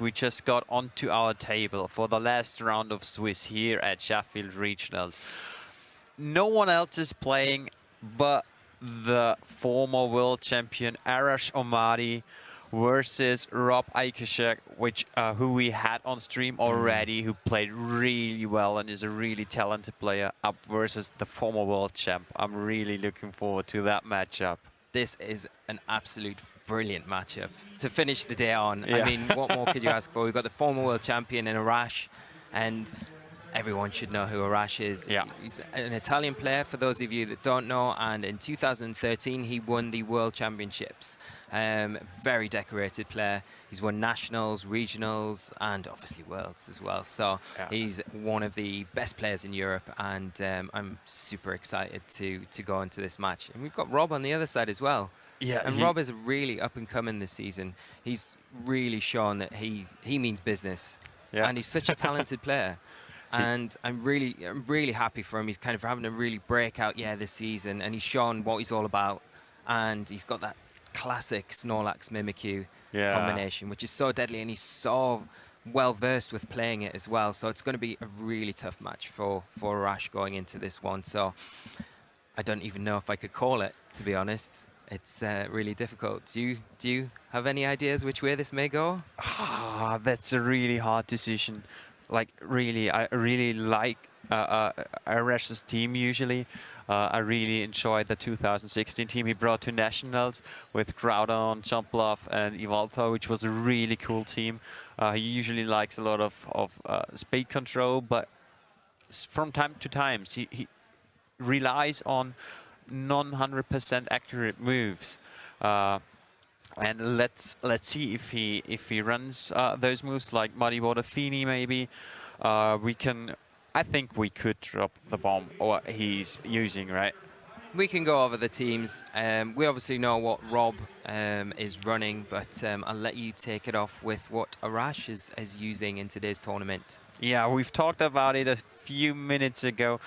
We just got onto our table for the last round of Swiss here at Sheffield Regionals. No one else is playing but the former world champion Arash Ommati versus Rob Akershoek, who we had on stream already, who played really well and is a really talented player, up versus the former world champ. I'm really looking forward to that matchup. This is an absolute brilliant matchup to finish the day on. Yeah. I mean, what more could you ask for? We've got the former world champion in Arash, and everyone should know who Arash is. Yeah. He's an Italian player, for those of you that don't know, and in 2013 he won the World Championships. Very decorated player. He's won nationals, regionals, and obviously worlds as well. So Yeah. he's one of the best players in Europe, and I'm super excited to go into this match. And we've got Rob on the other side as well. Yeah, And Rob is really up and coming this season. He's really shown that he means business. Yeah. And he's such a talented player. And I'm really happy for him. He's kind of having a really breakout year this season, and he's shown what he's all about. And he's got that classic Snorlax Mimikyu combination, which is so deadly, and he's so well versed with playing it as well. So it's going to be a really tough match for Arash going into this one. So I don't even know if I could call it, to be honest. It's really difficult. Do you have any ideas which way this may go? That's a really hard decision. Like, really, I really like Arash's team usually. I really enjoyed the 2016 team he brought to nationals with Groudon, Jumpluff, and Evolta, which was a really cool team. He usually likes a lot of speed control, but from time to time he relies on non-100% accurate moves. And let's see if he runs those moves like Muddy Water Feeny maybe. I think we could drop the bomb or he's using, right? We can go over the teams. We obviously know what Rob is running, but I'll let you take it off with what Arash is using in today's tournament. Yeah, we've talked about it a few minutes ago.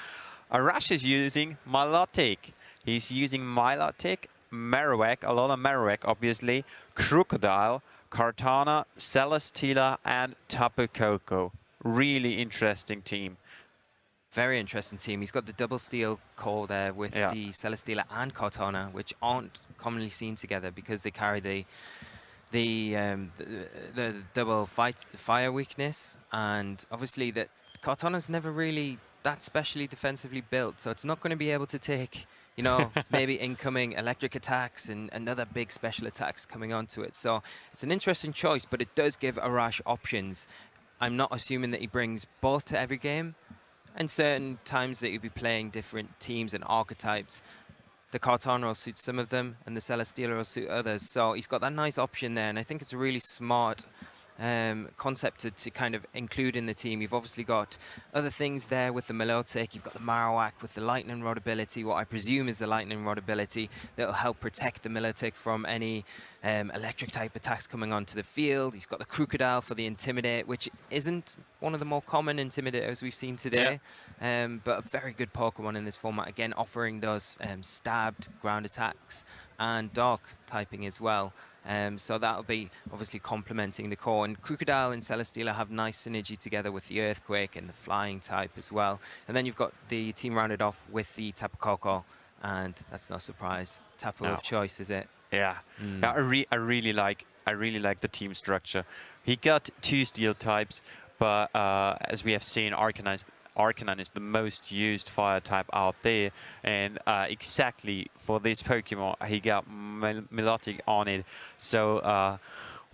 Arash is using Milotic. He's using Milotic, Marowak, a lot of Marowak obviously, Crocodile, Kartana, Celesteela, and Tapu Koko. Really interesting team. Very interesting team. He's got the double steel core there with the Celesteela and Kartana, which aren't commonly seen together because they carry the double fire weakness, and obviously that Kartana's never really that specially defensively built, so it's not going to be able to take, you know, maybe incoming electric attacks and other big special attacks coming onto it. So it's an interesting choice, but it does give Arash options. I'm not assuming that he brings both to every game, and certain times that he'll be playing different teams and archetypes. The Kartana will suit some of them, and the Celesteela will suit others. So he's got that nice option there, and I think it's a really smart concept to kind of include in the team. You've obviously got other things there with the Milotic. You've got the Marowak with the Lightning Rod ability, what I presume is the Lightning Rod ability that will help protect the Milotic from any electric type attacks coming onto the field. He's got the Crocodile for the Intimidate, which isn't one of the more common Intimidators we've seen today, but a very good Pokemon in this format, again offering those stabbed ground attacks and dark typing as well. So that'll be obviously complementing the core. And Crocodile and Celesteela have nice synergy together with the Earthquake and the Flying type as well. And then you've got the team rounded off with the Tapu Koko, and that's no surprise. Tapu of choice, is it? Yeah, yeah, I really like the team structure. He got 2 steel types, but as we have seen, Arcanine is the most used fire type out there, and exactly for this Pokemon he got Milotic on it. So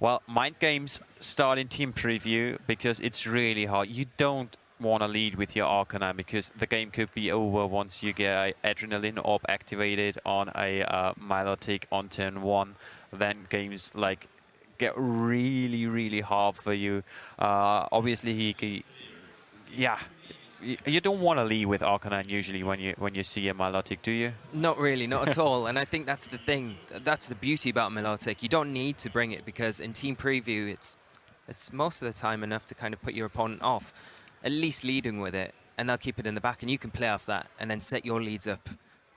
well, Mind Games start in team preview because it's really hard. You don't want to lead with your Arcanine because the game could be over once you get Adrenaline Orb activated on a Milotic on turn 1. Then games like get really hard for you. Obviously you don't want to lead with Arcanine usually when you see a Milotic, do you? Not really, not at all. And I think that's the thing. That's the beauty about Milotic. You don't need to bring it because in team preview, it's most of the time enough to kind of put your opponent off, at least leading with it, and they'll keep it in the back, and you can play off that and then set your leads up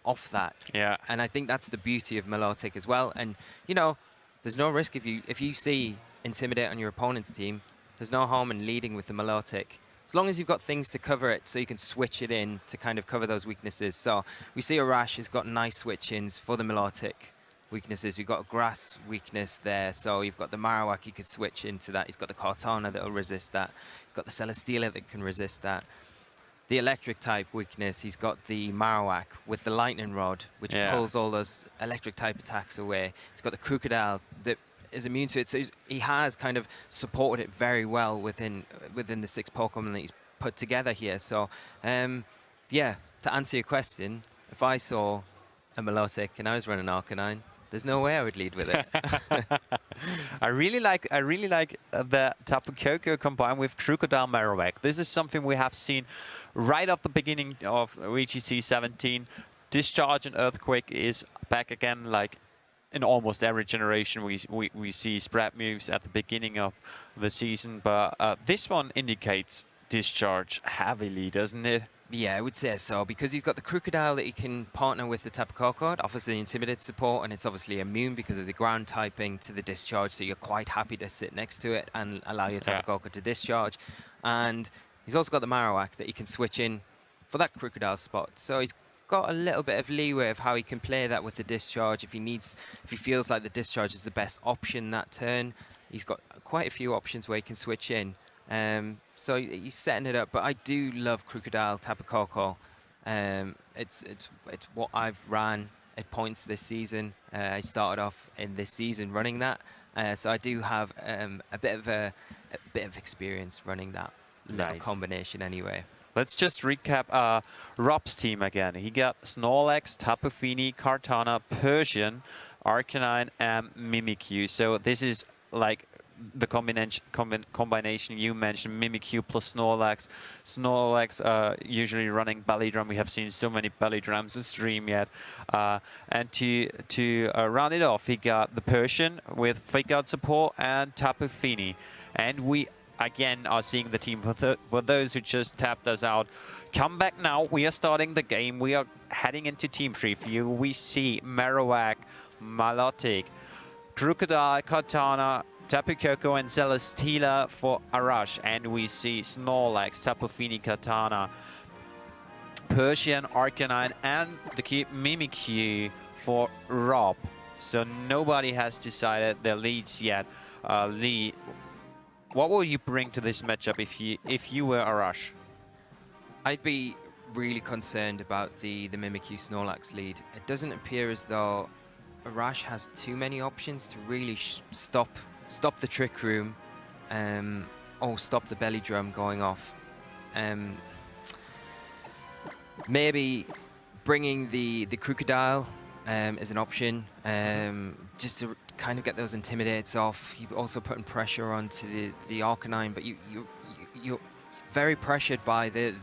off that. Yeah. And I think that's the beauty of Milotic as well. And you know, there's no risk if you see intimidate on your opponent's team, there's no harm in leading with the melodic. As long as you've got things to cover it, so you can switch it in to kind of cover those weaknesses. So we see Arash has got nice switch-ins for the melodic weaknesses. We've got a grass weakness there, so you've got the Marowak, you could switch into that. He's got the Cortana that will resist that. He's got the Celesteela that can resist that. The electric type weakness, he's got the Marowak with the lightning rod, which pulls all those electric type attacks away. He's got the Crocodile that is immune to it, so he has kind of supported it very well within the 6 Pokemon that he's put together here. So yeah, to answer your question, if I saw a Milotic and I was running Arcanine, there's no way I would lead with it. I really like the Tapu Koko combined with Crocodile Marowak. This is something we have seen right off the beginning of VGC 17. Discharge and Earthquake is back again, like in almost every generation we see spread moves at the beginning of the season, but this one indicates Discharge heavily, doesn't it? Yeah, I would say so, because you've got the Crocodile that you can partner with the Tapu Koko. It offers the Intimidate support, and it's obviously immune because of the ground typing to the Discharge, so you're quite happy to sit next to it and allow your Tapu Koko to discharge. And he's also got the Marowak that you can switch in for that Crocodile spot. So he's got a little bit of leeway of how he can play that with the Discharge. If he feels like the Discharge is the best option that turn, he's got quite a few options where he can switch in. So he's setting it up, but I do love Crocodile Tapu Koko. It's what I've ran at points this season. I started off in this season running that, so I do have a bit of experience running that little combination anyway. Let's just recap Rob's team again. He got Snorlax, Tapu Fini, Kartana, Persian, Arcanine, and Mimikyu. So this is like the combination you mentioned, Mimikyu plus Snorlax. Snorlax usually running Belly Drum. We have seen so many Belly Drums in stream yet. And to round it off, he got the Persian with Fake Out support and Tapu Fini. And we again are seeing the team for those who just tapped us out. Come back now. We are starting the game. We are heading into team preview. We see Marowak, Milotic, Crocodile, Katana, Tapu Koko and Celesteela for Arash, and we see Snorlax, Tapu Fini, Katana, Persian, Arcanine, and the Mimikyu for Rob. So nobody has decided their leads yet. Lee, what will you bring to this matchup if you were Arash? I'd be really concerned about the Mimikyu Snorlax lead. It doesn't appear as though Arash has too many options to really stop the Trick Room, or stop the Belly Drum going off. Maybe bringing the Crocodile is an option, just to kind of get those Intimidates off. You're also putting pressure onto the Arcanine, but you're very pressured by the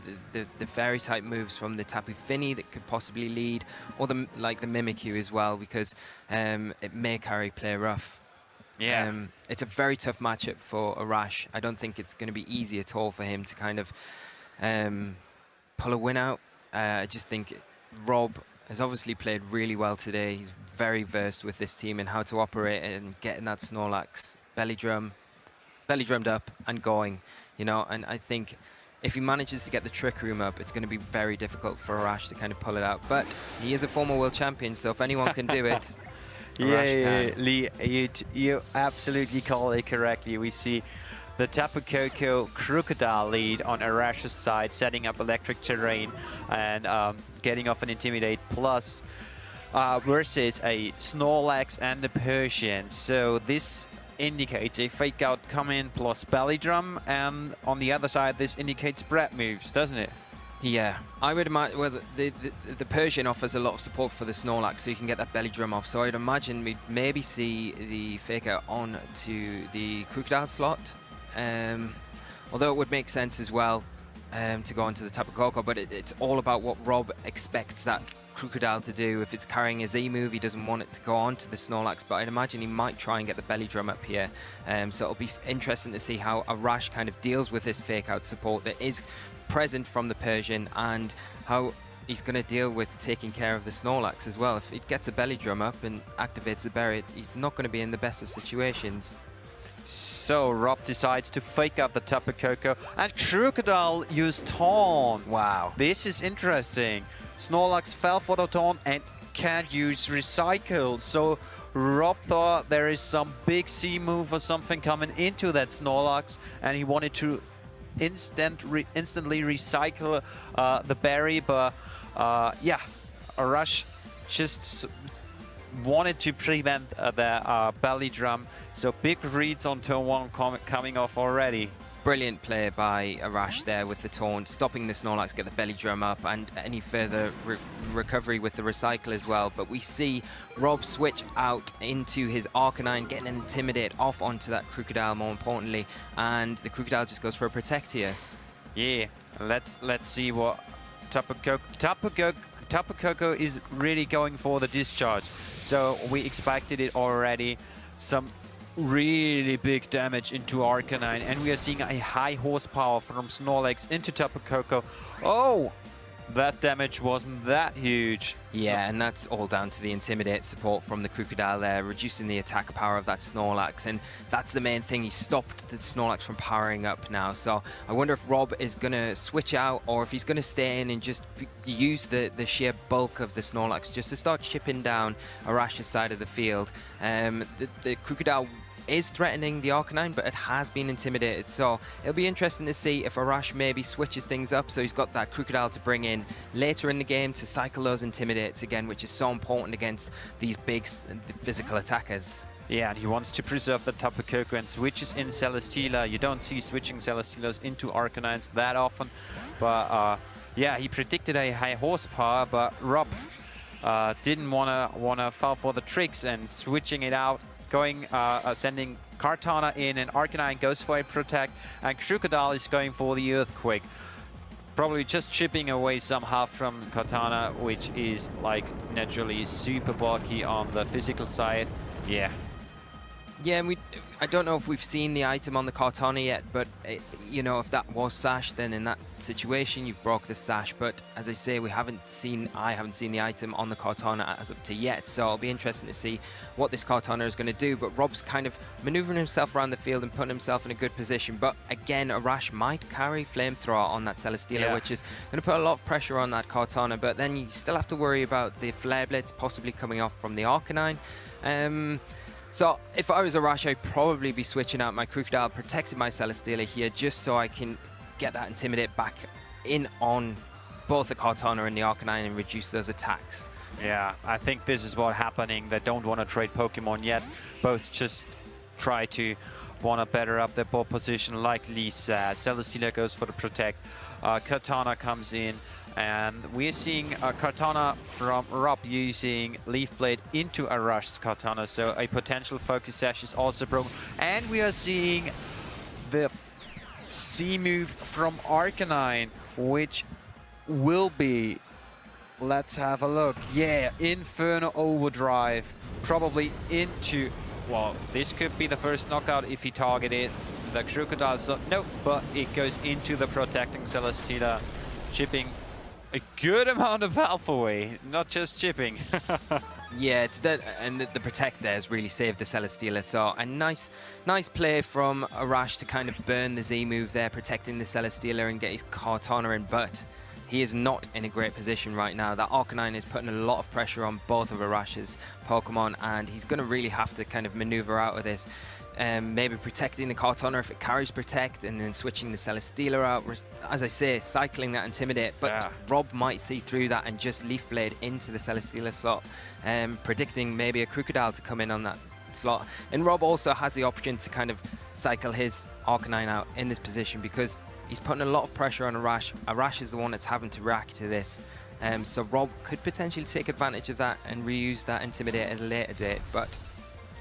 Fairy type moves from the Tapu Fini that could possibly lead, or the Mimikyu as well, because it may carry Play Rough. Yeah, it's a very tough matchup for Arash. I don't think it's going to be easy at all for him to kind of pull a win out. I just think Rob has obviously played really well today. He's very versed with this team and how to operate and getting that Snorlax belly drummed up and going, you know. And I think if he manages to get the Trick Room up, it's going to be very difficult for Arash to kind of pull it out. But he is a former world champion, so if anyone can do it. Yeah, Lee, you absolutely call it correctly. We see the Tapu Koko Crocodile lead on Arash's side, setting up electric terrain and getting off an Intimidate plus versus a Snorlax and a Persian. So this indicates a Fake Out come in plus Belly Drum, and on the other side this indicates spread moves, doesn't it? Yeah, I would imagine, well, the Persian offers a lot of support for the Snorlax, so you can get that Belly Drum off. So I'd imagine we'd maybe see the Fake Out on to the Crocodile slot. Although it would make sense as well to go onto the Tapu Koko, but it's all about what Rob expects that Crocodile to do. If it's carrying a Z move, he doesn't want it to go on to the Snorlax, but I'd imagine he might try and get the Belly Drum up here. So it'll be interesting to see how Arash kind of deals with this Fake Out support that is present from the Persian, and how he's going to deal with taking care of the Snorlax as well. If he gets a Belly Drum up and activates the berry, he's not going to be in the best of situations. So Rob decides to fake out the Tapu Koko, and Crocodile used Taunt. Wow. This is interesting. Snorlax fell for the Taunt and can't use Recycle. So Rob thought there is some big C move or something coming into that Snorlax, and he wanted to instantly recycle the berry, but yeah, Arash just wanted to prevent the belly drum. So big reads on turn 1 coming off already. Brilliant play by Arash there with the taunt, stopping the Snorlax, get the belly drum up, and any further recovery with the recycle as well. But we see Rob switch out into his Arcanine, getting Intimidate off onto that Crocodile more importantly, and the Crocodile just goes for a Protect here. Yeah, let's see what Tapu Koko is really going for the discharge. So we expected it already. Some really big damage into Arcanine, and we are seeing a high horsepower from Snorlax into Tapu Koko. Oh, that damage wasn't that huge. Yeah, and that's all down to the Intimidate support from the Crocodile there, reducing the attack power of that Snorlax, and that's the main thing. He stopped the Snorlax from powering up now. So I wonder if Rob is going to switch out, or if he's going to stay in and just use the sheer bulk of the Snorlax just to start chipping down Arash's side of the field. The Crocodile is threatening the Arcanine, but it has been intimidated, so it'll be interesting to see if Arash maybe switches things up, so he's got that Crocodile to bring in later in the game to cycle those intimidates again, which is so important against these big physical attackers. Yeah, and he wants to preserve the Tapu Koko and switches in Celesteela. You don't see switching Celesteelas into Arcanines that often, but yeah, he predicted a high horsepower, but Rob didn't wanna fall for the tricks and switching it out, sending Kartana in, and Arcanine goes for a Protect, and Crocodile is going for the Earthquake. Probably just chipping away some health from Kartana, which is like naturally super bulky on the physical side. Yeah. Yeah, and I don't know if we've seen the item on the Kartana yet, but you know, if that was Sash, then in that situation you've broke the Sash. But as I say, I haven't seen the item on the Kartana as up to yet, so it'll be interesting to see what this Kartana is going to do. But Rob's kind of maneuvering himself around the field and putting himself in a good position. But again, Arash might carry Flamethrower on that Celesteela, which is going to put a lot of pressure on that Kartana. But then you still have to worry about the Flare Blitz possibly coming off from the Arcanine. So if I was Arash, I'd probably be switching out my Crocodile, protecting my Celesteela here, just so I can get that Intimidate back in on both the Kartana and the Arcanine and reduce those attacks. Yeah, I think this is what's happening. They don't want to trade Pokemon yet. Both just try to want to better up their ball position, like Lee said. Celesteela goes for the Protect. Kartana comes in. And we're seeing Kartana from Rob using Leaf Blade into Arash's Kartana, so a potential focus sash is also broken. And we are seeing the C move from Arcanine, which will be, let's have a look, yeah, Inferno Overdrive, probably into, well, this could be the first knockout if he targeted the Crocodile, so no, but it goes into the protecting Celesteela, chipping a good amount of health away, not just chipping. Yeah, it's that, and the Protect there has really saved the Celesteela. So a nice play from Arash to kind of burn the Z move there, protecting the Celesteela and get his Kartana in, but he is not in a great position right now. That Arcanine is putting a lot of pressure on both of Arash's Pokemon, and he's going to really have to kind of maneuver out of this. Maybe protecting the Kartana if it carries Protect, and then switching the Celesteela out. As I say, cycling that Intimidate, but Rob might see through that and just Leaf Blade into the Celesteela slot, predicting maybe a Crocodile to come in on that slot. And Rob also has the option to kind of cycle his Arcanine out in this position because he's putting a lot of pressure on Arash. Arash is the one that's having to react to this. So Rob could potentially take advantage of that and reuse that Intimidate at a later date, but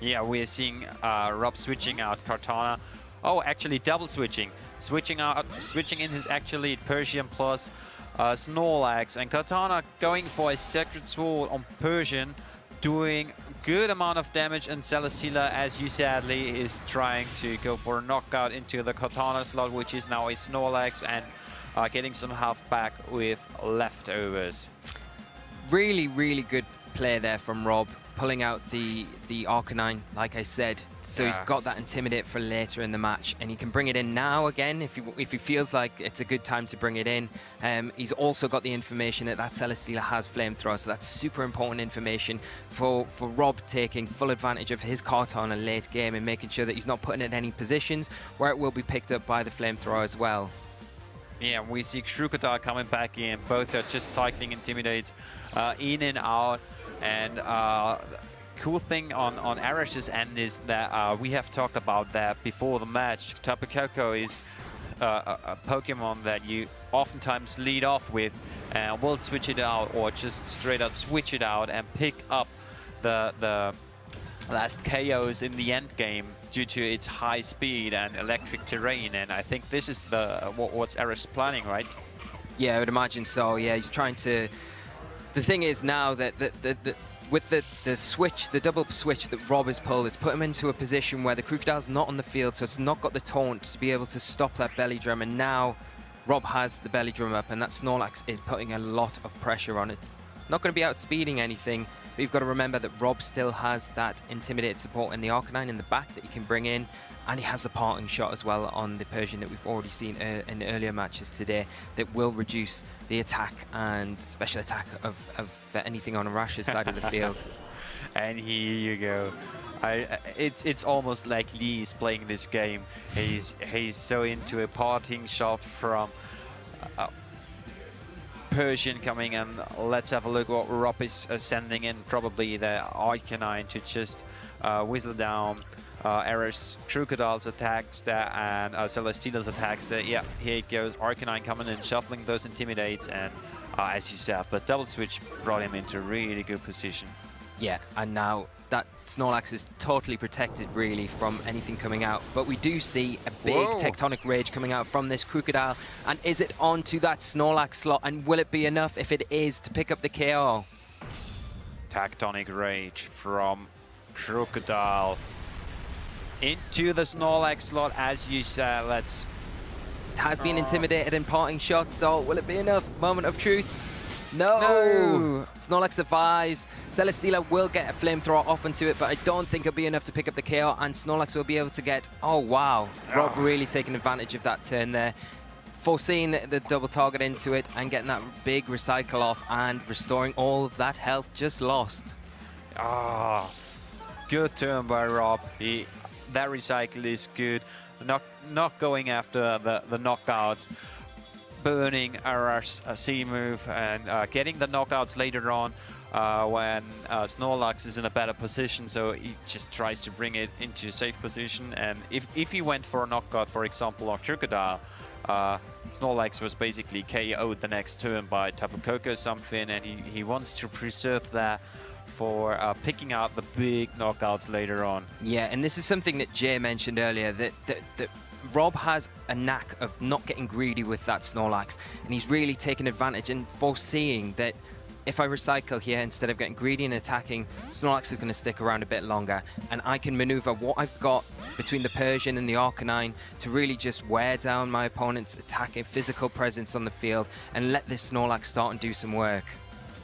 yeah, we're seeing Rob switching out Kartana. Oh, actually double switching. Switching in his actually Persian plus Snorlax, and Kartana going for a Sacred Sword on Persian, doing good amount of damage, and Celesteela, as you sadly, is trying to go for a knockout into the Kartana slot, which is now a Snorlax, and getting some health back with leftovers. Really, really good play there from Rob, pulling out the Arcanine, like I said. So he's got that Intimidate for later in the match, and he can bring it in now again if he feels like it's a good time to bring it in. He's also got the information that Celesteela has Flamethrower, so that's super important information for Rob, taking full advantage of his Kartana late game and making sure that he's not putting it in any positions where it will be picked up by the Flamethrower as well. Yeah, we see Krookodile coming back in. Both are just cycling Intimidates in and out. And cool thing on Arash's end is that we have talked about that before the match. Tapu Koko is a Pokemon that you oftentimes lead off with and will switch it out, or just straight out switch it out and pick up the last KOs in the end game due to its high speed and electric terrain. And I think this is what's Arash planning, right? Yeah, I would imagine so. Yeah, he's trying to. The thing is now that with the switch, the double switch that Rob has pulled, it's put him into a position where the Krookodile's not on the field, so it's not got the taunt to be able to stop that belly drum. And now Rob has the belly drum up, and that Snorlax is putting a lot of pressure on it. Not going to be outspeeding anything, but you've got to remember that Rob still has that Intimidate support in the Arcanine in the back that he can bring in, and he has the Parting Shot as well on the Persian that we've already seen in the earlier matches today that will reduce the attack and special attack of anything on Arash's side of the field. And here you go. It's almost like Lee's playing this game. He's so into a Parting Shot from Persian coming in. Let's have a look what Rob is sending in. Probably the Arcanine to just whistle down Arash Krookodile's attacks there, and Celesteela's attacks there. Yeah, here it goes. Arcanine coming in, shuffling those Intimidates, and as you said, the double switch brought him into really good position. Yeah, and now that Snorlax is totally protected really from anything coming out, but we do see a big Tectonic Rage coming out from this Krookodile. And is it onto that Snorlax slot, and will it be enough? If it is, to pick up the KO? Tectonic Rage from Krookodile into the Snorlax slot, as you said. Let's. It has been intimidated in Parting Shots, so will it be enough? Moment of truth. No! Snorlax survives. Celesteela will get a Flamethrower off into it, but I don't think it'll be enough to pick up the KO, and Snorlax will be able to get... Oh, wow. Rob really taking advantage of that turn there. Foreseeing the double target into it and getting that big recycle off and restoring all of that health just lost. Good turn by Rob. That recycle is good. Not going after the knockouts. Burning Arash's C move and getting the knockouts later on when Snorlax is in a better position, so he just tries to bring it into a safe position. And if he went for a knockout, for example, on Krookodile, Snorlax was basically KO'd the next turn by Tapu Koko or something, and he wants to preserve that for picking out the big knockouts later on. Yeah, and this is something that Jay mentioned earlier, that Rob has a knack of not getting greedy with that Snorlax, and he's really taken advantage and foreseeing that if I recycle here, instead of getting greedy and attacking, Snorlax is going to stick around a bit longer, and I can maneuver what I've got between the Persian and the Arcanine to really just wear down my opponent's attacking physical presence on the field and let this Snorlax start and do some work.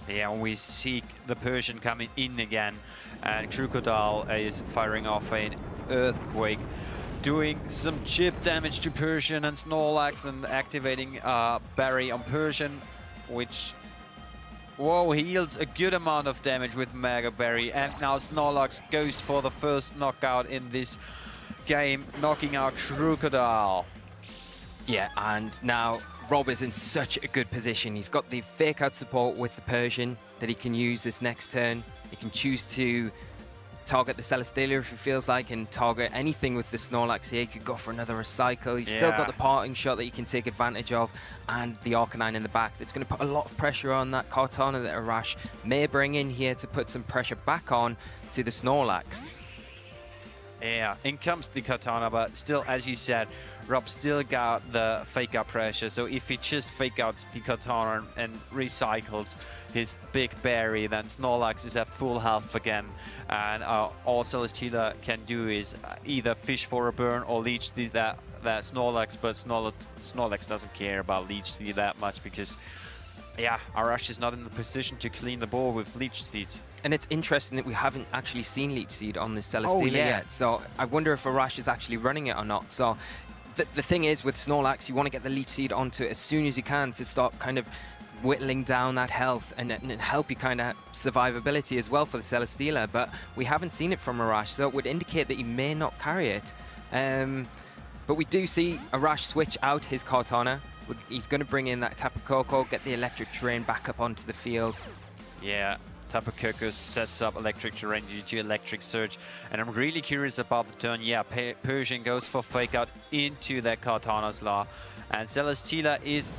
Yeah, we see the Persian coming in again, and Krookodile is firing off an Earthquake, doing some chip damage to Persian and Snorlax, and activating Barry on Persian, which heals a good amount of damage with Mega Berry. And now Snorlax goes for the first knockout in this game, knocking out Krookodile. Yeah, and now Rob is in such a good position. He's got the fake out support with the Persian that he can use this next turn. He can choose to target the Celesteela if he feels like, and target anything with the Snorlax here. He could go for another recycle. He's still got the Parting Shot that he can take advantage of, and the Arcanine in the back that's going to put a lot of pressure on that Kartana that Arash may bring in here to put some pressure back on to the Snorlax. Yeah, in comes the Kartana, but still, as you said, Rob still got the fake out pressure, so if he just fake out the Kartana and recycles his big berry, then Snorlax is at full health again, and all Celesteela can do is either fish for a burn or leech that Snorlax, but Snorlax doesn't care about leech that much, because yeah, Arash is not in the position to clean the board with Leech Seeds. And it's interesting that we haven't actually seen Leech Seed on the Celesteela yeah. yet. So I wonder if Arash is actually running it or not. So the thing is with Snorlax, you want to get the Leech Seed onto it as soon as you can to start kind of whittling down that health and help you kind of survivability as well for the Celesteela. But we haven't seen it from Arash, so it would indicate that he may not carry it. But we do see Arash switch out his Kartana. He's going to bring in that Tapu Koko, get the electric terrain back up onto the field. Yeah, Tapu Koko sets up electric terrain due to electric surge. And I'm really curious about the turn. Yeah, Persian goes for fake out into that Kartana's Law. And Celesteela is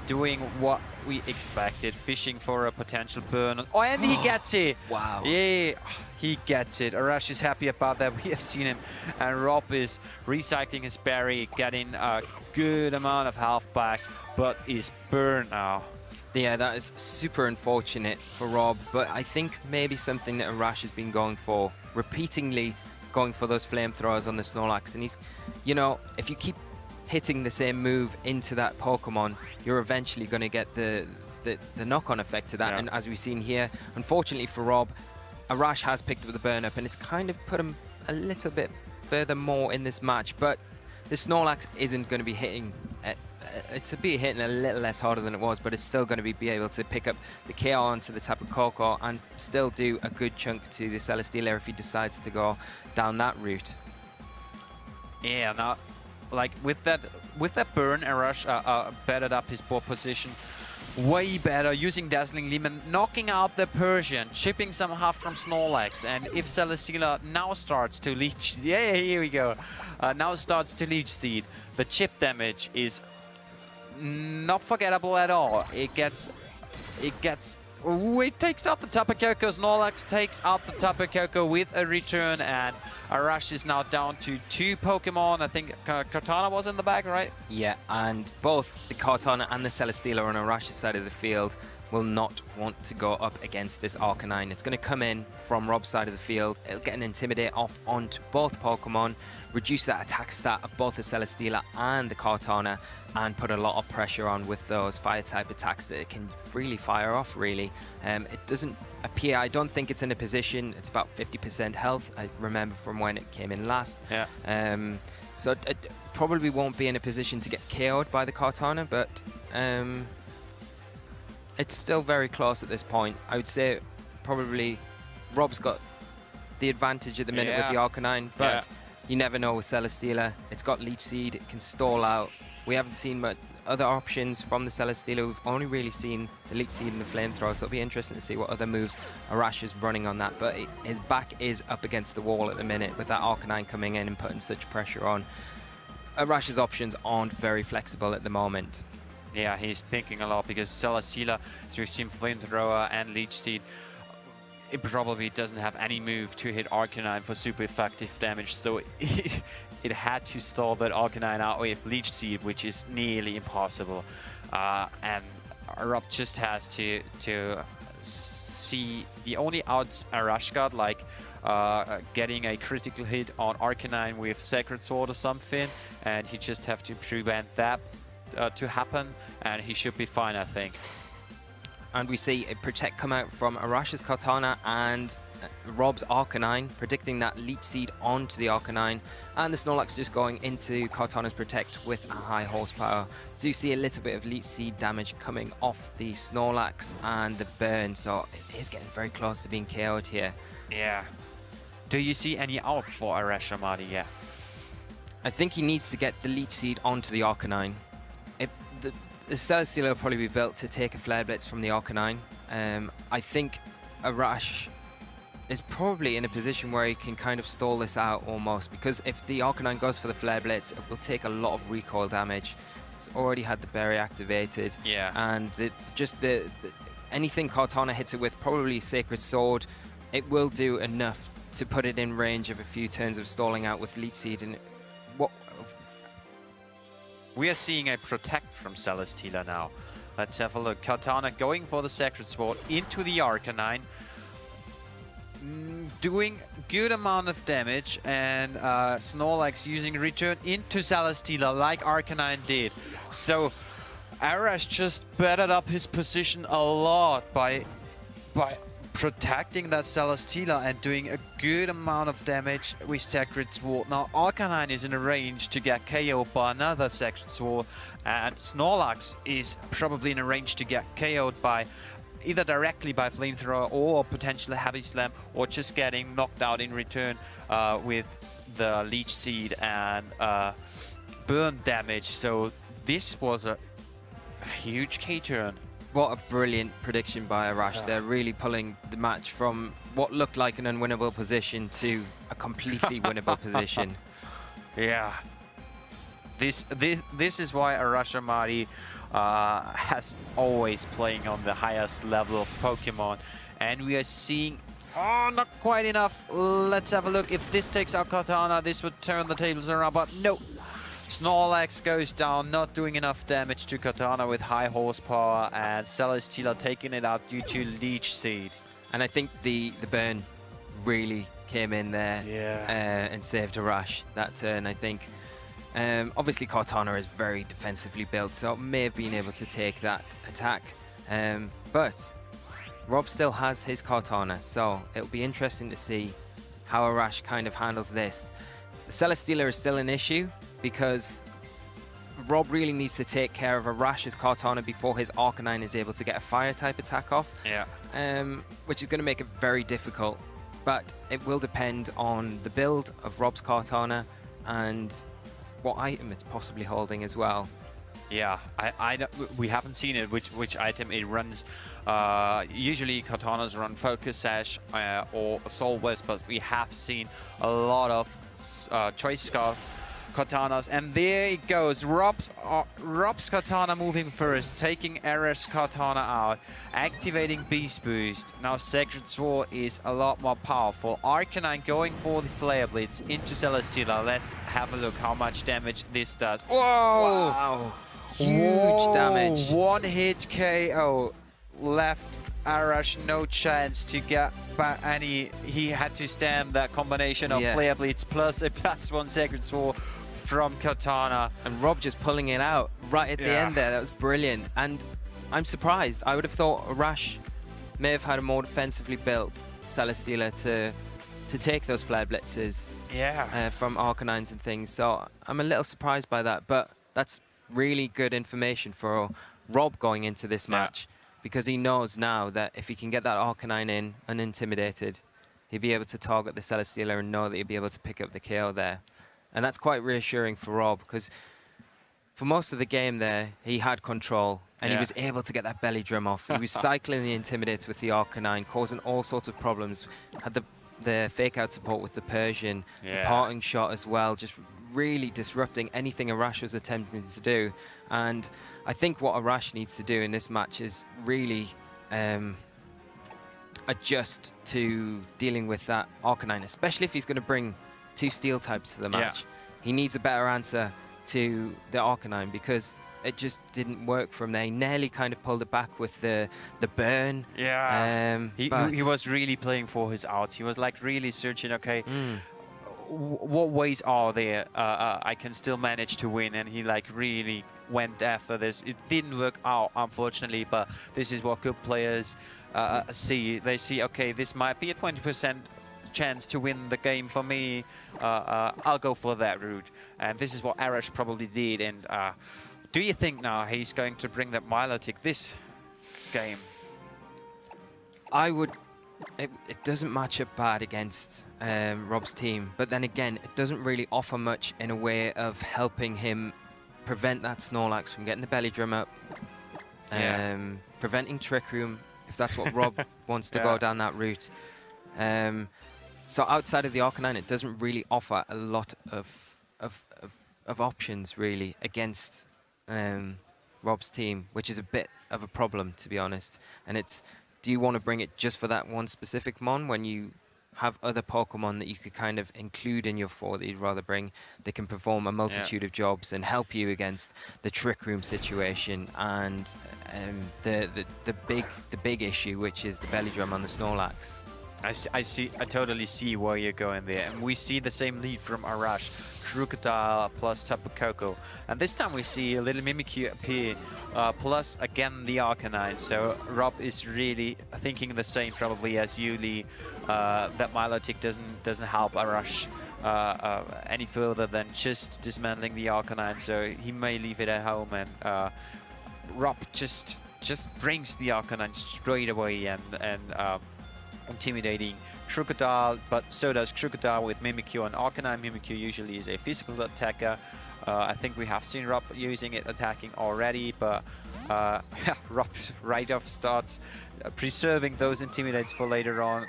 doing what we expected, fishing for a potential burn. Oh, and he gets it! Wow. Yeah, he gets it. Arash is happy about that. We have seen him. And Rob is recycling his berry, getting a good amount of health back, but is burned now. Yeah, that is super unfortunate for Rob, but I think maybe something that Arash has been going for, repeatedly going for those flamethrowers on the Snorlax. And he's, you know, if you keep hitting the same move into that Pokemon, you're eventually going to get the knock-on effect to that. Yeah. And as we've seen here, unfortunately for Rob, Arash has picked up the burn-up, and it's kind of put him a little bit further more in this match. But the Snorlax isn't going to be hitting. It's a bit hitting a little less harder than it was, but it's still going to be able to pick up the KO onto the Tapu Koko and still do a good chunk to the Celesteela if he decides to go down that route. Yeah, now, like with that burn, Arash bettered up his board position way better, using Dazzling Gleam and knocking out the Persian, chipping some half from Snorlax. And if Celesteela now starts to leech, yeah, here we go, now starts to leech seed, the chip damage is not forgettable at all. It takes out the Tapu Koko. Snorlax takes out the Tapu Koko with a return, and Arash is now down to 2 Pokemon. I think Kartana was in the back, right? Yeah, and both the Kartana and the Celesteela on Arash's side of the field will not want to go up against this Arcanine. It's going to come in from Rob's side of the field. It'll get an Intimidate off onto both Pokemon, reduce that attack stat of both the Celesteela and the Kartana, and put a lot of pressure on with those fire-type attacks that it can freely fire off, really. It doesn't appear, I don't think it's in a position, it's about 50% health, I remember from when it came in last. Yeah. So it probably won't be in a position to get KO'd by the Kartana, but it's still very close at this point. I would say probably Rob's got the advantage at the minute with the Arcanine, but you never know with Celesteela. It's got Leech Seed, it can stall out. We haven't seen much other options from the Celesteela. We've only really seen the Leech Seed and the Flamethrower, so it'll be interesting to see what other moves Arash is running on that. But his back is up against the wall at the minute with that Arcanine coming in and putting such pressure on. Arash's options aren't very flexible at the moment. Yeah, he's thinking a lot because Celesteela, as we've seen Flamethrower and Leech Seed, it probably doesn't have any move to hit Arcanine for super effective damage, so it had to stall that Arcanine out with Leech Seed, which is nearly impossible. And Rob just has to see the only outs Arash got, like getting a critical hit on Arcanine with Sacred Sword or something, and he just have to prevent that to happen, and he should be fine, I think. And we see a Protect come out from Arash's Kartana and Rob's Arcanine, predicting that Leech Seed onto the Arcanine, and the Snorlax just going into Kartana's Protect with a high horsepower. Do see a little bit of Leech Seed damage coming off the Snorlax and the burn, so it is getting very close to being KO'd here. Yeah. Do you see any out for Arash, Ommati? Yeah. I think he needs to get the Leech Seed onto the Arcanine. The Celesteela will probably be built to take a Flare Blitz from the Arcanine. I think Arash is probably in a position where he can kind of stall this out almost, because if the Arcanine goes for the Flare Blitz, it will take a lot of recoil damage. It's already had the berry activated. Yeah. And anything Kartana hits it with, probably Sacred Sword, it will do enough to put it in range of a few turns of stalling out with Leech Seed. And we are seeing a Protect from Celesteela now. Let's have a look. Kartana going for the Sacred Sword into the Arcanine, doing good amount of damage, and Snorlax using Return into Celesteela like Arcanine did. So Arash just bettered up his position a lot by protecting that Celesteela and doing a good amount of damage with Sacred Sword. Now Arcanine is in a range to get KO'd by another Sacred Sword, and Snorlax is probably in a range to get KO'd by either directly by Flamethrower or potentially Heavy Slam, or just getting knocked out in return with the Leech Seed and burn damage. So this was a huge K-turn. What a brilliant prediction by Arash. They're really pulling the match from what looked like an unwinnable position to a completely winnable position. Yeah. This is why Arash Ommati has always playing on the highest level of Pokemon. And we are seeing, oh, not quite enough. Let's have a look. If this takes out Katana, this would turn the tables around, but no. Snorlax goes down, not doing enough damage to Katana with high horsepower, and Celesteela taking it out due to Leech Seed. And I think the burn really came in there and saved Arash that turn, I think. Obviously, Cortana is very defensively built, so it may have been able to take that attack. But Rob still has his Cortana, so it'll be interesting to see how Arash kind of handles this. The Celesteela is still an issue because Rob really needs to take care of Arash's Cortana before his Arcanine is able to get a Fire-type attack off. Yeah. Which is going to make it very difficult. But it will depend on the build of Rob's Cortana and what item it's possibly holding as well. Yeah, we haven't seen it, which item it runs. Usually Cortanas run Focus Sash or Assault Vest, but we have seen a lot of Choice Scarf Cortanas, and there it goes. Rob's Cortana moving first, taking Arash's Cortana out, activating Beast Boost. Now Sacred Sword is a lot more powerful. Arcanine going for the Flare Blitz into Celesteela. Let's have a look how much damage this does. Whoa! Wow! Huge damage. One hit KO. Left Arash no chance to get back any. He had to stand that combination of Flare Blitz plus a +1 Sacred Sword from Katana. And Rob just pulling it out right at the end there. That was brilliant. And I'm surprised. I would have thought Arash may have had a more defensively built Celesteela to take those Flare Blitzes from Arcanines and things. So I'm a little surprised by that. But that's really good information for Rob going into this match, because he knows now that if he can get that Arcanine in unintimidated, he'll be able to target the Celesteela and know that he'll be able to pick up the KO there. And that's quite reassuring for Rob, because for most of the game there, he had control and he was able to get that belly drum off. He was cycling the Intimidate with the Arcanine, causing all sorts of problems. Had the fake out support with the Persian, the parting shot as well, just really disrupting anything Arash was attempting to do. And I think what Arash needs to do in this match is really adjust to dealing with that Arcanine, especially if he's going to bring 2 steel types to the match. He needs a better answer to the Arcanine, because it just didn't work from there. He nearly kind of pulled it back with the burn. He was really playing for his outs. He was like really searching, okay, what ways are there I can still manage to win, and he like really went after this. It didn't work out, unfortunately, but this is what good players see. They see, okay, this might be a 20% chance to win the game for me. I'll go for that route, and this is what Arash probably did. And do you think now he's going to bring that Milotic this game? I would. It doesn't match up bad against Rob's team, but then again, it doesn't really offer much in a way of helping him prevent that Snorlax from getting the belly drum up, preventing Trick Room, if that's what Rob wants to go down that route. So outside of the Arcanine, it doesn't really offer a lot of options really against Rob's team, which is a bit of a problem, to be honest. And it's, do you want to bring it just for that one specific mon when you have other Pokemon that you could kind of include in your 4 that you'd rather bring? They can perform a multitude of jobs and help you against the Trick Room situation and the big issue, which is the belly drum on the Snorlax. I totally see where you're going there. And we see the same lead from Arash, Crocodile plus Tapu Koko. And this time we see a little Mimikyu appear, plus again the Arcanine. So Rob is really thinking the same probably as you, Lee, that Milotic doesn't help Arash any further than just dismantling the Arcanine. So he may leave it at home, and Rob just brings the Arcanine straight away and intimidating Crocodile, but so does Crocodile with Mimikyu and Arcanine. Mimikyu usually is a physical attacker. I think we have seen Rob using it attacking already, but Rob right off starts preserving those intimidates for later on,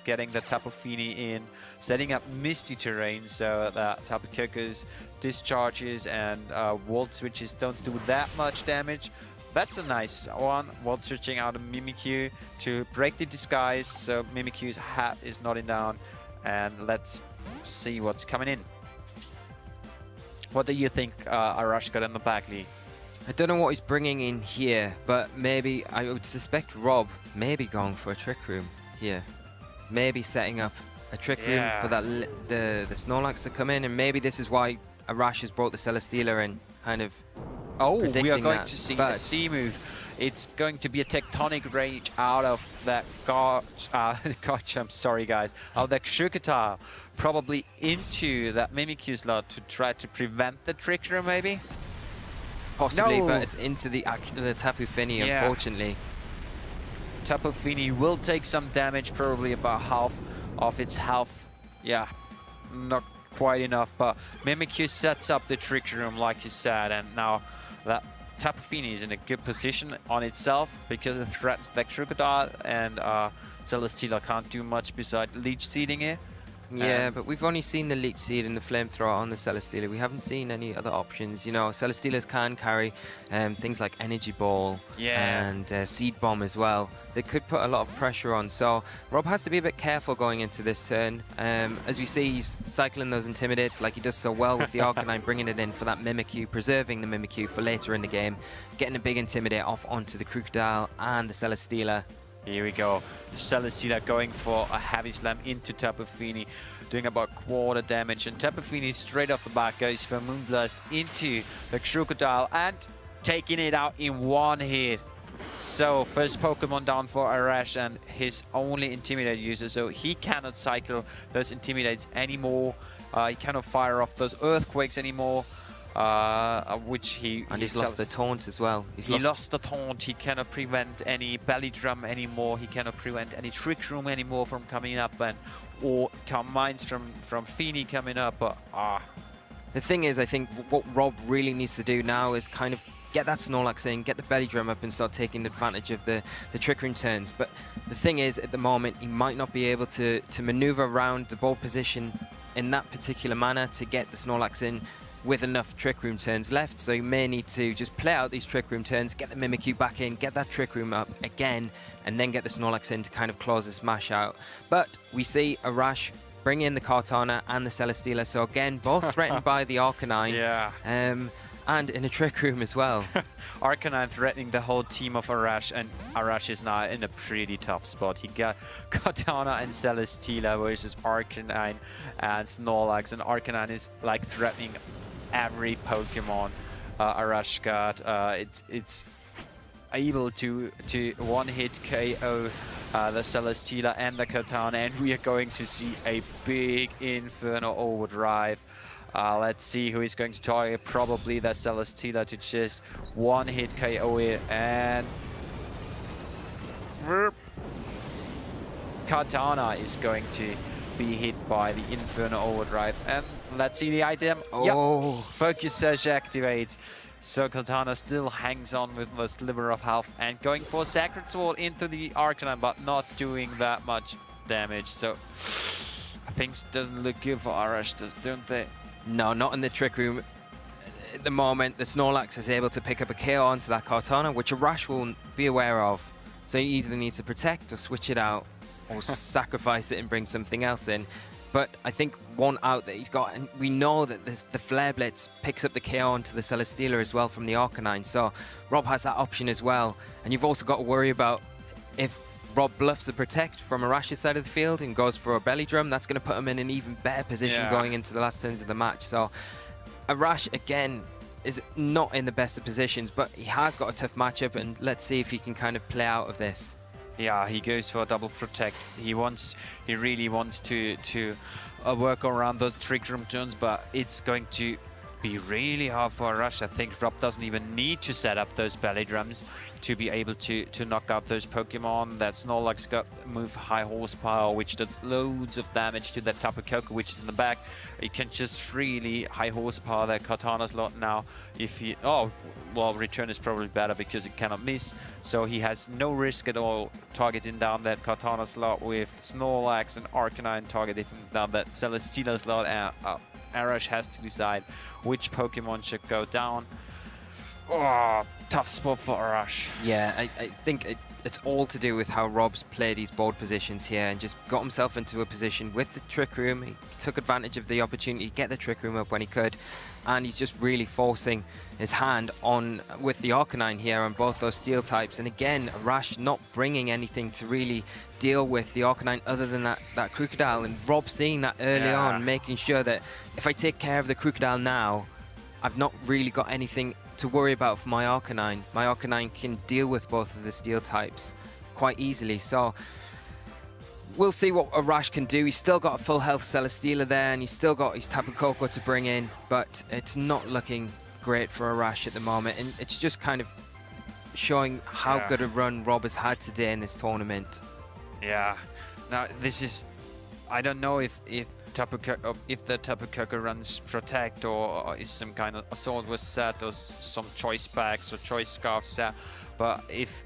getting the Tapu Fini in, setting up misty terrain so that Tapu Koko's discharges and Volt Switches don't do that much damage. That's a nice one, Volt Switching out of Mimikyu to break the disguise, so Mimikyu's hat is nodding down, and let's see what's coming in. What do you think Arash got in the back, Lee? I don't know what he's bringing in here, but maybe I would suspect Rob may be going for a Trick Room here. Maybe setting up a Trick Room for that the Snorlax to come in, and maybe this is why Arash has brought the Celesteela in, kind of. Oh, we are going to see a C move. It's going to be a Tectonic Rage out of that Gotcha, I'm sorry guys, out of that Crocodile, probably into that Mimikyu slot to try to prevent the Trick Room maybe? Possibly, No. but it's into the Tapu Fini, unfortunately. Tapu Fini will take some damage, probably about half of its health. Yeah, not quite enough, but Mimikyu sets up the Trick Room like you said, and now that Tapu Fini is in a good position on itself because it threatens the Crocodile, and Celesteela can't do much besides leech seeding it. Yeah, but we've only seen the Leech Seed and the Flamethrower on the Celesteela. We haven't seen any other options. You know, Celesteelas can carry things like Energy Ball and Seed Bomb as well. They could put a lot of pressure on. So Rob has to be a bit careful going into this turn. As we see, he's cycling those Intimidates like he does so well with the Arcanine, bringing it in for that Mimikyu, preserving the Mimikyu for later in the game, getting a big Intimidate off onto the Crocodile and the Celesteela. Here we go. Celesteela going for a heavy slam into Tapu Fini, doing about quarter damage, and Tapu Fini straight off the back goes for Moonblast into the Crocodile and taking it out in one hit. So first Pokemon down for Arash and his only Intimidate user, so he cannot cycle those Intimidates anymore. He cannot fire off those Earthquakes anymore. Which he's lost the taunt as well. He lost the taunt. He cannot prevent any belly drum anymore. He cannot prevent any Trick Room anymore from coming up, and or mines from Fini coming up. But the thing is, I think what Rob really needs to do now is kind of get that Snorlax in, get the belly drum up, and start taking advantage of the Trick Room turns. But the thing is, at the moment, he might not be able to maneuver around the ball position in that particular manner to get the Snorlax in with enough Trick Room turns left, so you may need to just play out these Trick Room turns, get the Mimikyu back in, get that Trick Room up again, and then get the Snorlax in to kind of close this mash out. But we see Arash bring in the Kartana and the Celesteela, so again, both threatened by the Arcanine. Yeah. And in a Trick Room as well. Arcanine threatening the whole team of Arash, and Arash is now in a pretty tough spot. He got Kartana and Celesteela versus Arcanine and Snorlax, and Arcanine is like threatening every Pokemon Arash got. It's able to one-hit KO the Celesteela and the Kartana, and we are going to see a big Inferno Overdrive. Let's see who is going to target. Probably the Celesteela to just one-hit KO it, and Kartana is going to be hit by the Inferno Overdrive. And let's see the item. Oh. Yep, Focus Surge activates. So Kartana still hangs on with a sliver of health and going for Sacred Sword into the Arcanine, but not doing that much damage. So things doesn't look good for Arash, don't they? No, not in the Trick Room. At the moment, the Snorlax is able to pick up a KO onto that Kartana, which Arash will be aware of. So he either needs to protect or switch it out, or sacrifice it and bring something else in. But I think one out that he's got, and we know that the Flare Blitz picks up the KO onto the Celesteela as well from the Arcanine, so Rob has that option as well. And you've also got to worry about if Rob bluffs the protect from Arash's side of the field and goes for a belly drum. That's going to put him in an even better position going into the last turns of the match. So Arash, again, is not in the best of positions, but he has got a tough matchup, and let's see if he can kind of play out of this. Yeah, he goes for a double protect. He really wants to work around those trick room turns, but it's going to be really hard for Arash. I think Rob doesn't even need to set up those belly drums to be able to knock out those Pokemon. That Snorlax got move high horsepower, which does loads of damage to that Tapu Koko, which is in the back. You can just really high horsepower that Kartana slot now. If he, oh, well, return is probably better because it cannot miss. So he has no risk at all targeting down that Kartana slot with Snorlax and Arcanine targeting down that Celesteela slot. Arash has to decide which Pokemon should go down. Oh, tough spot for Arash. Yeah, I think it's all to do with how Rob's played his board positions here and just got himself into a position with the Trick Room. He took advantage of the opportunity to get the Trick Room up when he could, and he's just really forcing his hand on with the Arcanine here on both those steel types. And again, Arash not bringing anything to really deal with the Arcanine other than that Crocodile, and Rob seeing that early on, making sure that if I take care of the Crocodile now, I've not really got anything to worry about for my Arcanine. My Arcanine can deal with both of the steel types quite easily. So we'll see what Arash can do. He's still got a full health Celesteela there, and he's still got his Tapu Koko to bring in, but it's not looking great for Arash at the moment, and it's just kind of showing how good a run Rob has had today in this tournament. Yeah. Now this is, I don't know if the Tapu Koko runs protect or is some kind of assault was set or some choice packs or choice scarves set, but if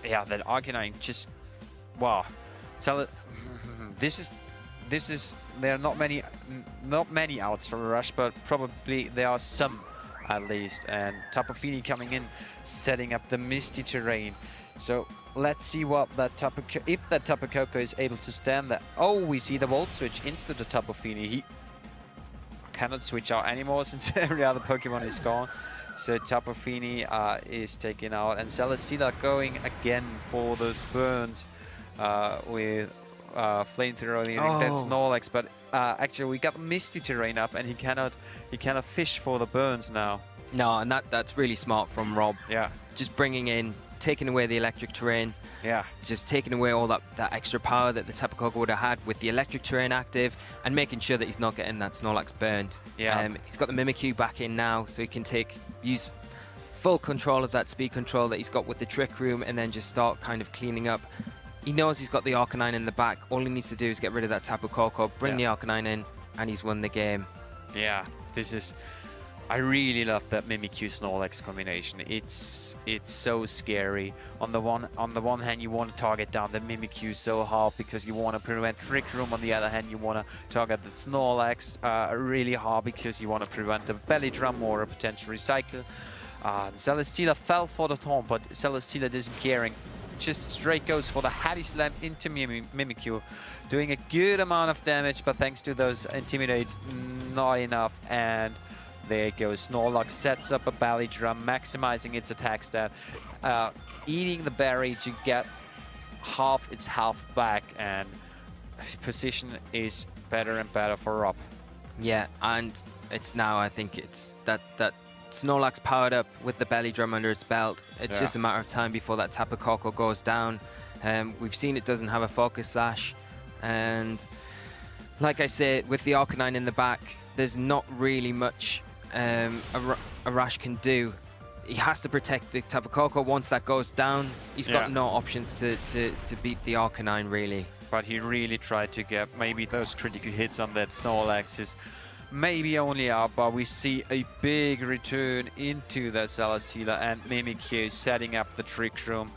that Arcanine just, wow. So this is there are not many outs for Arash, but probably there are some at least. And Tapu Fini coming in, setting up the misty terrain. So let's see what that if that Tapu Koko is able to stand that. Oh, we see the Volt switch into the Tapu Fini. He cannot switch out anymore since every other Pokemon is gone. So Tapu Fini is taken out, and Celesteela going again for those burns with flamethrower. That's Snorlax, but actually we got Misty Terrain up, and he cannot fish for the burns now. No, and that's really smart from Rob. Yeah, just bringing in, taking away the electric terrain. Yeah, just taking away all that extra power that the Tapu Koko would have had with the electric terrain active, and making sure that he's not getting that Snorlax burned. Yeah, he's got the Mimikyu back in now, so he can use full control of that speed control that he's got with the Trick Room, and then just start kind of cleaning up. He knows he's got the Arcanine in the back. All he needs to do is get rid of that Tapu Koko, bring the Arcanine in, and he's won the game. Yeah, this is, I really love that Mimikyu Snorlax combination. It's so scary. On the one hand, you want to target down the Mimikyu so hard because you want to prevent Trick Room. On the other hand, you want to target the Snorlax really hard because you want to prevent the Belly Drum or a potential recycle. Celesteela fell for the taunt, but Celesteela isn't caring. Just straight goes for the heavy slam into Mimikyu, doing a good amount of damage, but thanks to those intimidates, not enough. And there it goes. Snorlax sets up a belly drum, maximizing its attack stat, eating the berry to get half its health back, and position is better and better for Rob. Yeah, and it's now, I think it's that Snorlax powered up with the belly drum under its belt. It's just a matter of time before that Tapu Koko goes down. We've seen it doesn't have a Focus Sash, and like I said, with the Arcanine in the back, there's not really much Arash can do. He has to protect the Tapu Koko. Once that goes down, he's got no options to beat the Arcanine, really. But he really tried to get maybe those critical hits on that Snorlax is maybe only out, but we see a big return into the Celesteela, and Mimikyu setting up the Trick Room.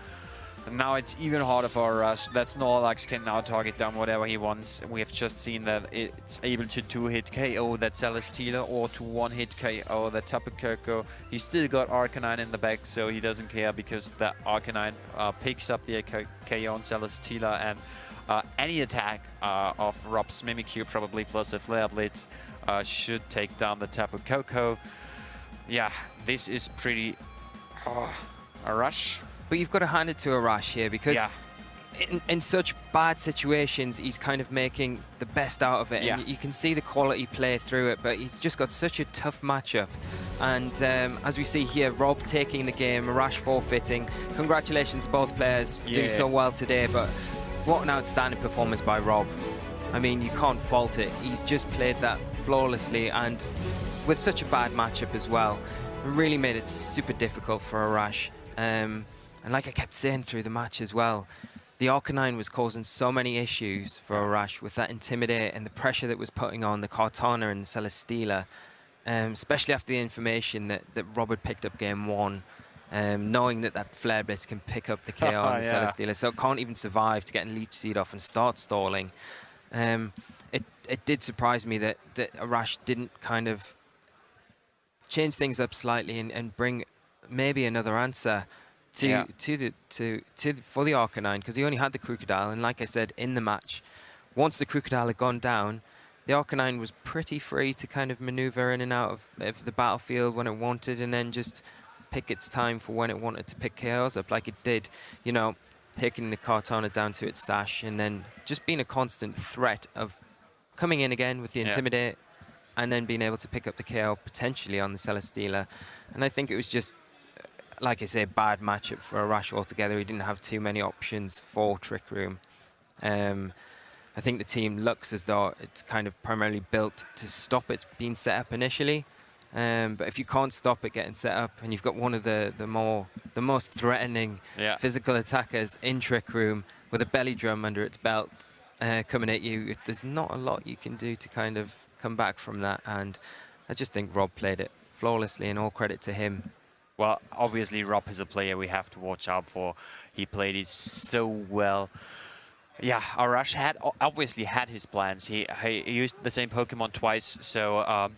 And now it's even harder for Arash. That Snorlax can now target down whatever he wants. We have just seen that it's able to 2-hit KO that Celesteela or to 1-hit KO that Tapu Koko. He's still got Arcanine in the back, so he doesn't care because that Arcanine picks up the KO on Celesteela, and any attack of Rob's Mimikyu, probably plus a Flare Blitz, should take down the Tapu Koko. Yeah, this is pretty Arash. But you've got to hand it to Arash here, because in such bad situations, he's kind of making the best out of it. Yeah. And you can see the quality play through it, but he's just got such a tough matchup. And as we see here, Rob taking the game, Arash forfeiting. Congratulations to both players for doing so well today, but what an outstanding performance by Rob. I mean, you can't fault it. He's just played that flawlessly, and with such a bad matchup as well. It really made it super difficult for Arash. And like I kept saying through the match as well, the Arcanine was causing so many issues for Arash with that Intimidate and the pressure that was putting on the Kartana and the Celesteela, especially after the information that Rob had picked up game 1, knowing that Flare Blitz can pick up the KO on the Celesteela, so it can't even survive to get a Leech Seed off and start stalling. It did surprise me that Arash didn't kind of change things up slightly and bring maybe another answer for the Arcanine, because he only had the Crocodile, and like I said in the match, once the Crocodile had gone down, the Arcanine was pretty free to kind of maneuver in and out of the battlefield when it wanted, and then just pick its time for when it wanted to pick KOs up, like it did, you know, taking the Kartana down to its stash, and then just being a constant threat of coming in again with the Intimidate, and then being able to pick up the KO potentially on the Celesteela. And I think it was just, like I say, a bad matchup for Arash altogether. He didn't have too many options for Trick Room. I think the team looks as though it's kind of primarily built to stop it being set up initially. But if you can't stop it getting set up, and you've got one of the most threatening physical attackers in Trick Room with a belly drum under its belt coming at you, there's not a lot you can do to kind of come back from that. And I just think Rob played it flawlessly, and all credit to him. Well, obviously Rob is a player we have to watch out for. He played it so well. Yeah, Arash obviously had his plans. He used the same Pokemon twice, so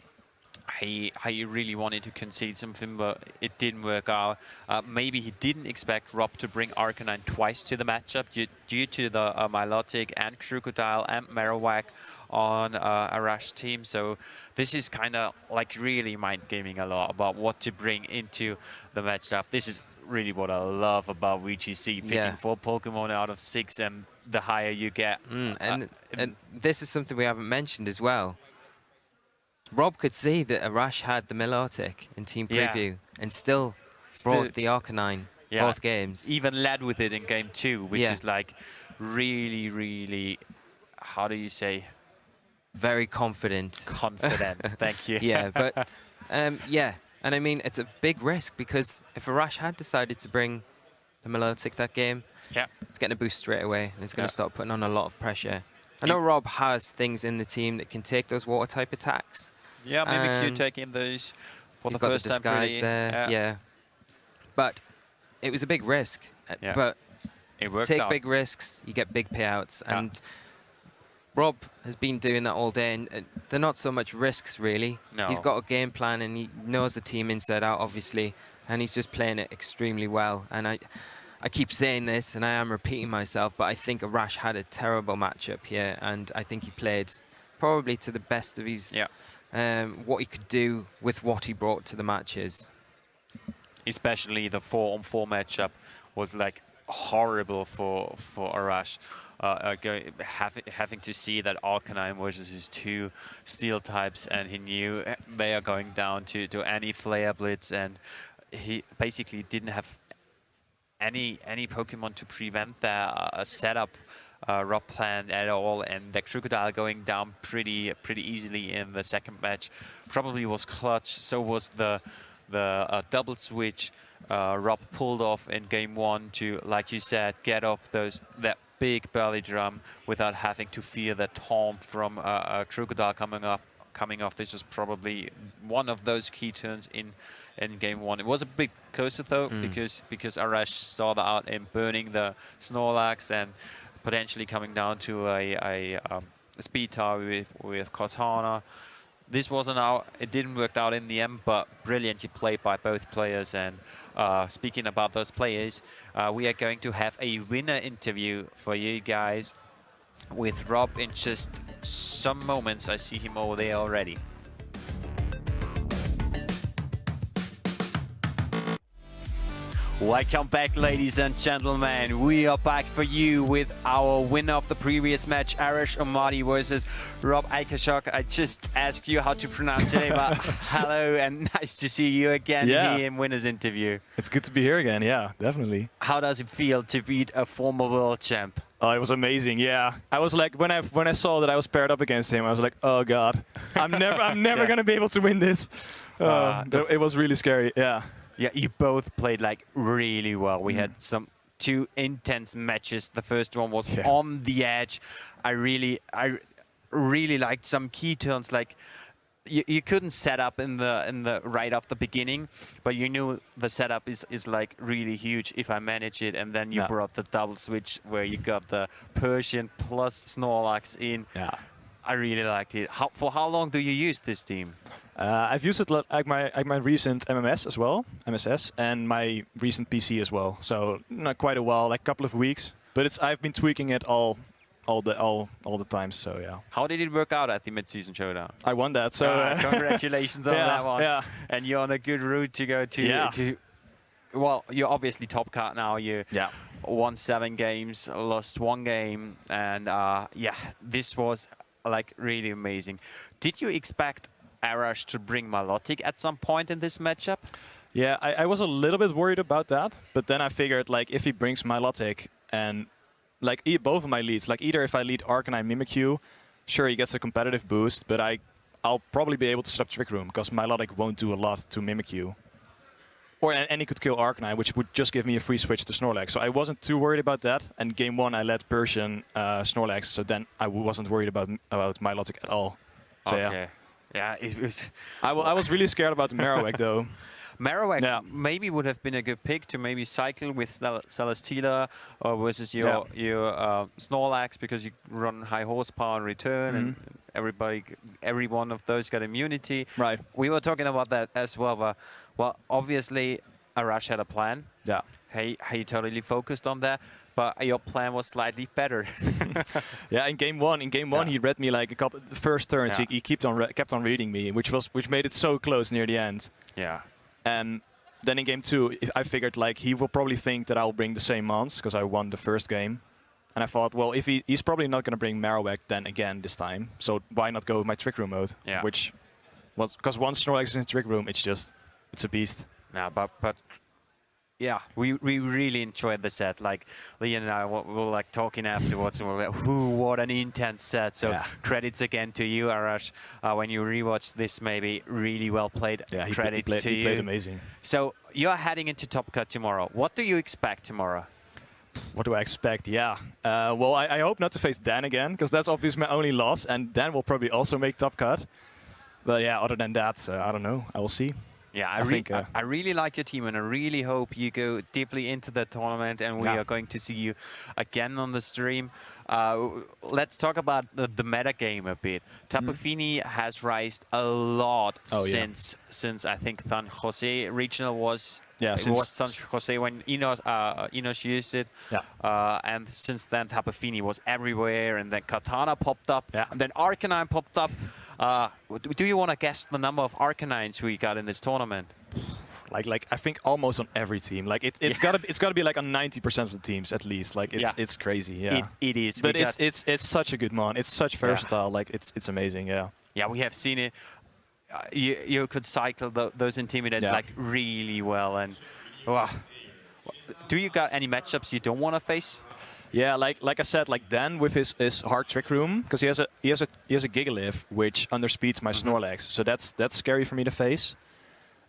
he really wanted to concede something, but it didn't work out. Maybe he didn't expect Rob to bring Arcanine twice to the matchup due to the Milotic and Crocodile and Marowak on Arash's team. So this is kind of like really mind gaming a lot about what to bring into the matchup. This is really what I love about VGC, picking 4 Pokemon out of 6, and the higher you get. And this is something we haven't mentioned as well. Rob could see that Arash had the Milotic in team preview and still brought the Arcanine both games. Even led with it in game 2, which is like really, really, how do you say? Very confident. Confident, thank you. But and I mean, it's a big risk, because if Arash had decided to bring the Milotic that game, it's getting a boost straight away, and it's going to start putting on a lot of pressure. I know Rob has things in the team that can take those water type attacks. Yeah, maybe Q taking those for the first time. Disguise there, but it was a big risk. But it worked take out. big risks, you get big payouts, and Rob has been doing that all day, and they're not so much risks really. No. He's got a game plan, and he knows the team inside out, obviously, and he's just playing it extremely well. And I keep saying this, and I am repeating myself, but I think Arash had a terrible matchup here, and I think he played probably to the best of his what he could do with what he brought to the matches. Especially the 4-on-4 matchup was like horrible for Arash. Having to see that Arcanine versus his 2 steel types, and he knew they are going down to any Flare Blitz, and he basically didn't have any Pokemon to prevent their setup Rob planned at all, and the Crocodile going down pretty easily in the second match probably was clutch. So was the double switch Rob pulled off in game 1 to, like you said, get off that big belly drum without having to fear that taunt from a Crocodile coming off. This was probably one of those key turns in game 1. It was a bit closer though, because Arash saw that out in burning the Snorlax and potentially coming down to a speed tower with Kartana. This wasn't out. It didn't work out in the end, but brilliantly played by both players. And speaking about those players, we are going to have a winner interview for you guys with Rob in just some moments. I see him over there already. Welcome back, ladies and gentlemen. We are back for you with our winner of the previous match, Arash Ommati versus Rob Akershoek. I just asked you how to pronounce your name, but hello and nice to see you again here in winner's interview. It's good to be here again, yeah, definitely. How does it feel to beat a former world champ? Oh, it was amazing, yeah. I was like, when I saw that I was paired up against him, I was like, oh god, I'm never gonna be able to win this. It was really scary, yeah. Yeah, you both played like really well. We had two intense matches. The first one was on the edge. I really liked some key turns. Like you couldn't set up in the right off the beginning, but you knew the setup is like really huge if I manage it. And then you brought the double switch where you got the Persian plus Snorlax in. Yeah. I really liked it. For how long do you use this team? I've used it like my recent MMS as well, MSS, and my recent PC as well. So not quite a while, like a couple of weeks. But I've been tweaking it all the time. So yeah. How did it work out at the mid-season showdown? I won that. So congratulations on that one. Yeah. And you're on a good route to go to. Well, you're obviously top cut now. You won 7 games, lost 1 game, and this was like really amazing. Did you expect Arash to bring Milotic at some point in this matchup? Yeah, I was a little bit worried about that, but then I figured like if he brings Milotic and like both of my leads, like either if I lead Arcanine Mimikyu, sure he gets a competitive boost, but I'll probably be able to stop Trick Room because Milotic won't do a lot to Mimikyu. And he could kill Arcanine, which would just give me a free switch to Snorlax. So I wasn't too worried about that. And game 1 I led Persian Snorlax, so then I wasn't worried about Milotic at all. So, okay. Yeah, it was. I was really scared about Marowak though. Marowak maybe would have been a good pick to maybe cycle with Celesteela versus your Snorlax because you run high horsepower in return and every one of those got immunity. Right. We were talking about that as well. But, well, obviously Arash had a plan. Yeah. He totally focused on that. But your plan was slightly better. Yeah, in game one, he read me like the first turns. He kept on reading me, which made it so close near the end. Yeah. And then in game 2, I figured like he will probably think that I'll bring the same mons because I won the first game. And I thought, well, if he's probably not going to bring Marowak then again this time, so why not go with my Trick Room mode? Yeah. Which was because once Snorlax is in Trick Room, it's a beast. Yeah, but yeah, we really enjoyed the set. Like Leon and I were like talking afterwards, and we were like, what an intense set. So credits again to you, Arash. When you rewatch this, maybe really well played. Yeah, credits to you. He played amazing. So you're heading into Top Cut tomorrow. What do you expect tomorrow? What do I expect? Yeah. Well, I hope not to face Dan again, because that's obviously my only loss, and Dan will probably also make Top Cut. But yeah, other than that, I don't know. I will see. Yeah, I really like your team, and I really hope you go deeply into the tournament, and we are going to see you again on the stream. Let's talk about the meta game a bit. Tapu Fini has rised a lot since I think San Jose regional was. Yeah, it was San Jose when Enos used it. Yeah. And since then, Tapu Fini was everywhere, and then Katana popped up, and then Arcanine popped up. Do you want to guess the number of Arcanines we got in this tournament? Like I think almost on every team. Like it's gotta be like on 90% of the teams at least. Like it's crazy. Yeah. It is. But it's such a good mon. It's such versatile. Like it's amazing. Yeah. Yeah, we have seen it. You could cycle those Intimidates like really well. And do you got any matchups you don't want to face? Yeah, like I said, like Dan with his hard Trick Room, because he has a Gigalith which underspeeds my Snorlax, so that's scary for me to face.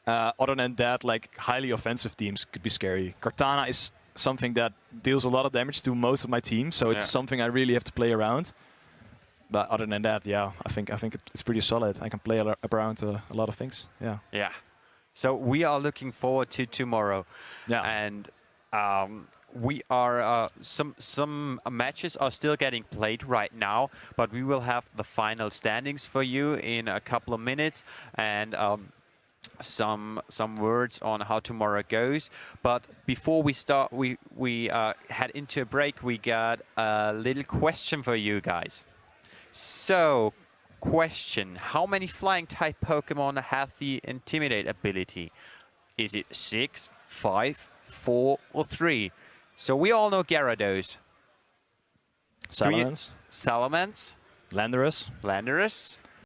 Other than that, like highly offensive teams could be scary. Cortana is something that deals a lot of damage to most of my team, so it's something I really have to play around. But other than that, yeah, I think it's pretty solid. I can play around a lot of things. Yeah. Yeah. So we are looking forward to tomorrow. Yeah. And we are some matches are still getting played right now, but we will have the final standings for you in a couple of minutes, and some words on how tomorrow goes. But before we start, we head into a break. We got a little question for you guys. So, question: how many flying type Pokemon have the Intimidate ability? Is it 6, 5, 4 or 3. So we all know Gyarados. Salamence, Salamence, Landorus, Landorus,